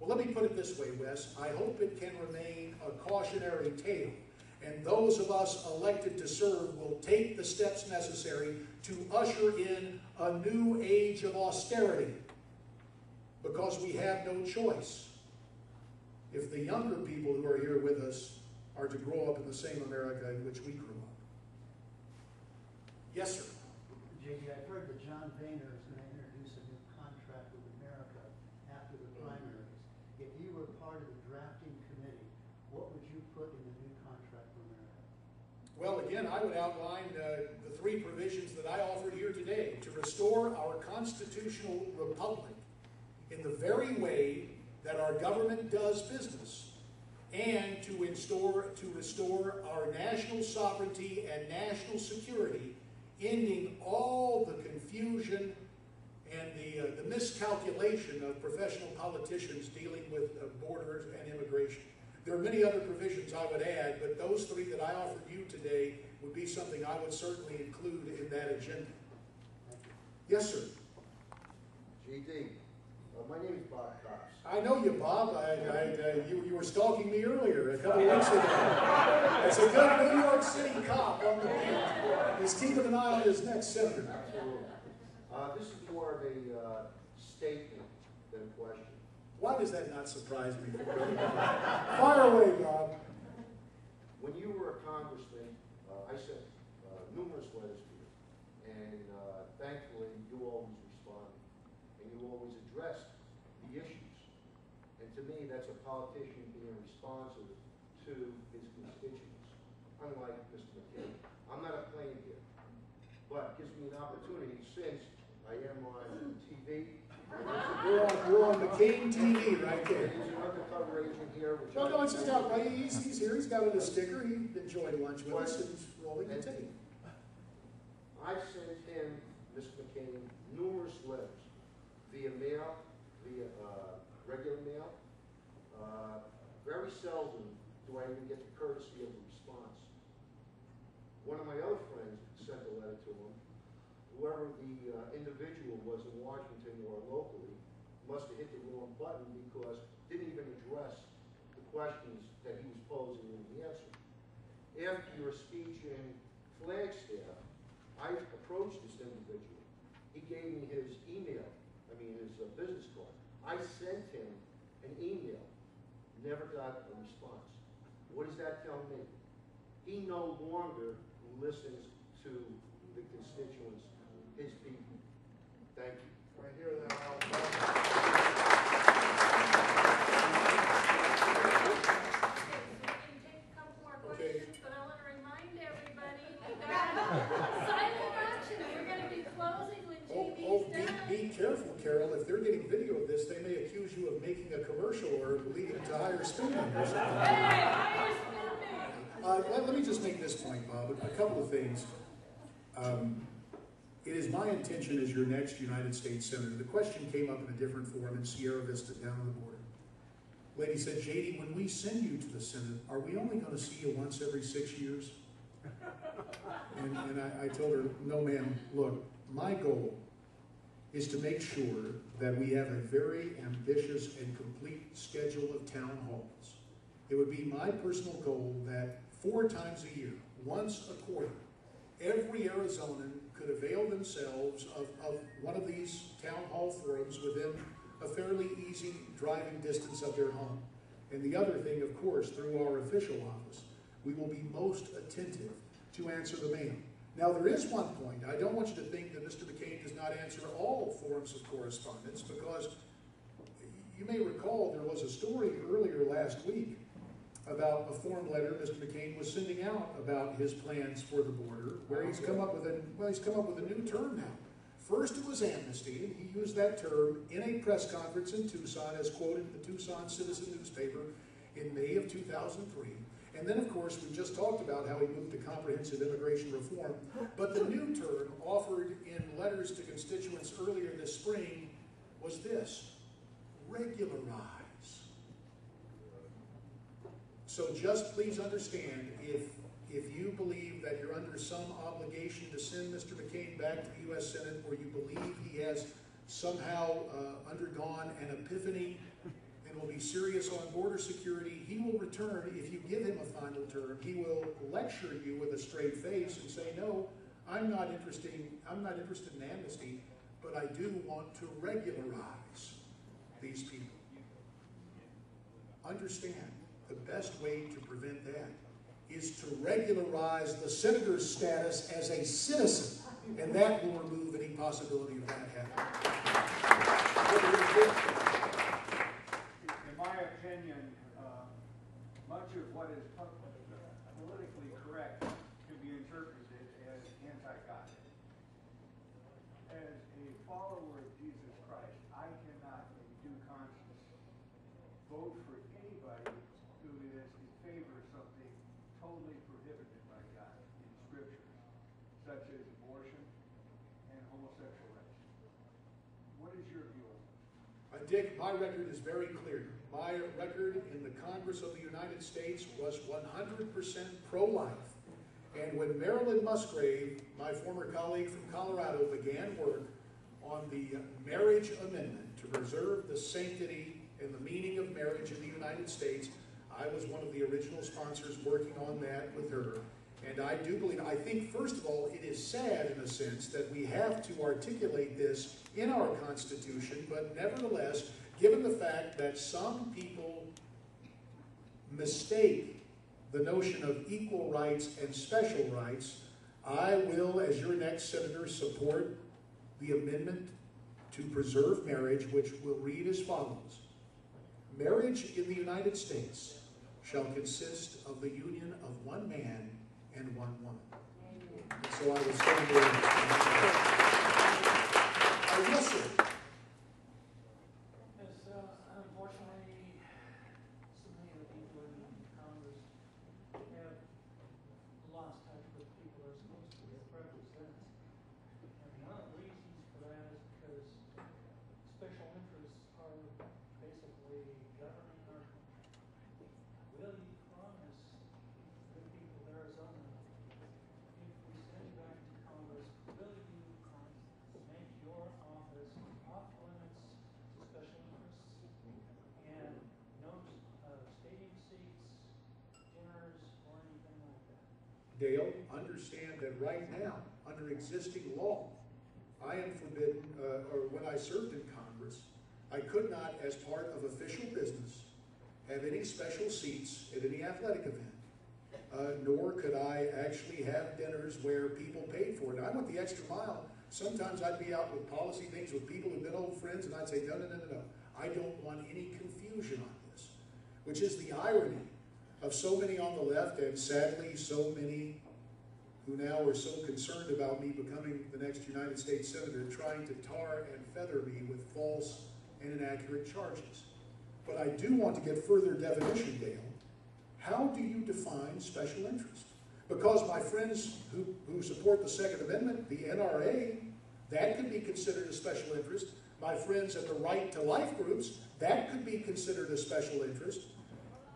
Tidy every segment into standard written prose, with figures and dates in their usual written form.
Well, let me put it this way, Wes. I hope it can remain a cautionary tale, and those of us elected to serve will take the steps necessary to usher in a new age of austerity, because we have no choice if the younger people who are here with us are to grow up in the same America in which we grew up. Yes, sir. J.D., I've heard that John Boehner is going to introduce a new contract with America after the primaries. If you were part of the drafting committee, what would you put in the new contract for America? Well, again, I would outline the three provisions that I offered here today: to restore our constitutional republic in the very way that our government does business, and to restore our national sovereignty and national security, ending all the confusion and the miscalculation of professional politicians dealing with borders and immigration. There are many other provisions I would add, but those three that I offered you today would be something I would certainly include in that agenda. Yes, sir. G.D., my name is Bob Cox. I know you, Bob. You were stalking me earlier, a couple of weeks ago. It's a good New York City cop on the beat. He's keeping an eye on his next senator. Absolutely. This is more of a statement than a question. Why does that not surprise me? Fire away, Bob. When you were a congressman, I sent numerous letters to you, and thankfully you always responded, and you always addressed the issues. And to me, that's a politician being responsive to his constituents, unlike Mr. McCain. I'm not a plain here, but it gives me an opportunity, since I am on TV. You're on McCain TV right there. There's an undercover agent here. Which No, it's just out. He's here. He's got a sticker. He enjoyed lunch with us, and he's rolling the tape. I sent him, Mr. McCain, numerous letters via mail, via regular mail. Very seldom do I even get the courtesy of a response. One of my other friends sent a letter to him. Whoever the individual was in Washington or locally must have hit the wrong button, because didn't even address the questions that he was posing in the answer. After your speech in Flagstaff, I approached this individual. He gave me his email, his business card. I sent him an email, never got a response. What does that tell me? He no longer listens to the constituents, his people. Thank you. I hear that. Okay. But I want to remind everybody that silent auction, we're going to be closing when TV's done. Be careful, Carol. If they're getting video of this, they may accuse you of making a commercial or leading to higher spending or something. Hey, higher spending! Let me just make this point, Bob. A couple of things. It is my intention as your next United States Senator. The question came up in a different forum in Sierra Vista down on the border. Lady said, J.D., when we send you to the Senate, are we only going to see you once every 6 years? And I told her, no, ma'am, look, my goal is to make sure that we have a very ambitious and complete schedule of town halls. It would be my personal goal that 4 times a year, once a quarter, every Arizonan could avail themselves of one of these town hall forums within a fairly easy driving distance of their home. And the other thing, of course, through our official office, we will be most attentive to answer the mail. Now, there is one point. I don't want you to think that Mr. McCain does not answer all forms of correspondence, because you may recall there was a story earlier last week about a form letter Mr. McCain was sending out about his plans for the border, where he's come up with a new term now. First it was amnesty, and he used that term in a press conference in Tucson, as quoted in the Tucson Citizen newspaper in May of 2003. And then, of course, we just talked about how he moved to comprehensive immigration reform. But the new term offered in letters to constituents earlier this spring was this: regularize. So just please understand, if you believe that you're under some obligation to send Mr. McCain back to the U.S. Senate, or you believe he has somehow undergone an epiphany and will be he's serious on border security, he will return. If you give him a final term, he will lecture you with a straight face and say, no, I'm not interested in amnesty, but I do want to regularize these people. Understand, the best way to prevent that is to regularize the senator's status as a citizen, and that will remove any possibility of that happening. In my opinion, much of what is politically correct can be interpreted as anti-God. As a follower of Jesus Christ, I cannot in due conscience vote for anybody who is in favor of something totally prohibited by God in Scripture, such as abortion and homosexual rights. What is your view on this? Dick, my record is very clear. My record in the Congress of the United States was 100% pro-life. And when Marilyn Musgrave, my former colleague from Colorado, began work on the marriage amendment to preserve the sanctity and the meaning of marriage in the United States, I was one of the original sponsors working on that with her. And I do believe, I think, first of all, it is sad in a sense that we have to articulate this in our Constitution, but nevertheless, given the fact that some people mistake the notion of equal rights and special rights, I will, as your next senator, support the amendment to preserve marriage, which will read as follows. Marriage in the United States shall consist of the union of one man and one woman. And so I will stand there. Yes, sir. Unfortunately, so many of the people in Congress have lost touch with people they're supposed to represent. And one of the reasons for that is because special interests are basically governing our country. Will you promise the people of Arizona, if we send you back to Congress, will you make your office off limits to special interests and no stadium seats, dinners, or anything like that? Dale, understand that right now, under existing law, I am forbidden, or when I served in Congress, I could not, as part of official business, have any special seats at any athletic event, nor could I actually have dinners where people paid for it. I went the extra mile. Sometimes I'd be out with policy things with people who've been old friends, and I'd say, no, no, no, no, no. I don't want any confusion on this, which is the irony of so many on the left, and sadly so many who now are so concerned about me becoming the next United States Senator, trying to tar and feather me with false and inaccurate charges. But I do want to get further definition, Dale. How do you define special interest? Because my friends who support the Second Amendment, the NRA, that could be considered a special interest. My friends at the Right to Life groups, that could be considered a special interest.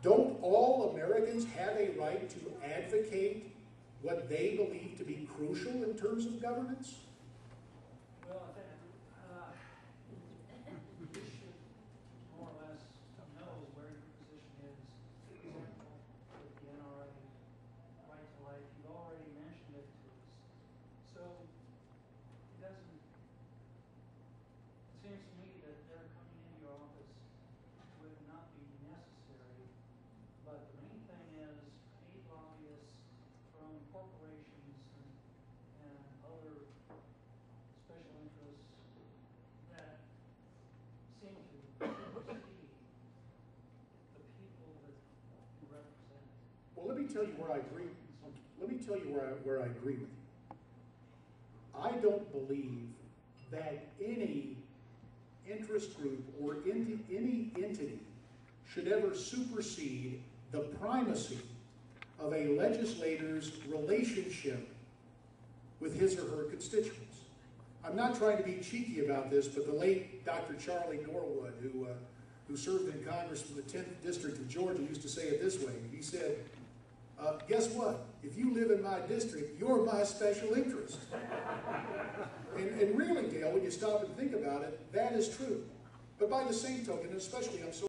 Don't all Americans have a right to advocate what they believe to be crucial in terms of governance? Well, I think you should more or less know where your position is. For example, with the NRA, Right to Life, you've already mentioned it to us. So it doesn't, it seems to me that their coming into your office would not be necessary. But the main thing is paid lobbyists from corporations and other special interests that seem to supersede the people that you represent. Well, let me tell you where I agree. Let me tell you where I agree with you. I don't believe that any interest group or any entity should ever supersede the primacy of a legislator's relationship with his or her constituents. I'm not trying to be cheeky about this, but the late Dr. Charlie Norwood, who served in Congress from the 10th District of Georgia, used to say it this way. He said, guess what? If you live in my district, you're my special interest. And really, Dale, when you stop and think about it, that is true. But by the same token, especially I'm so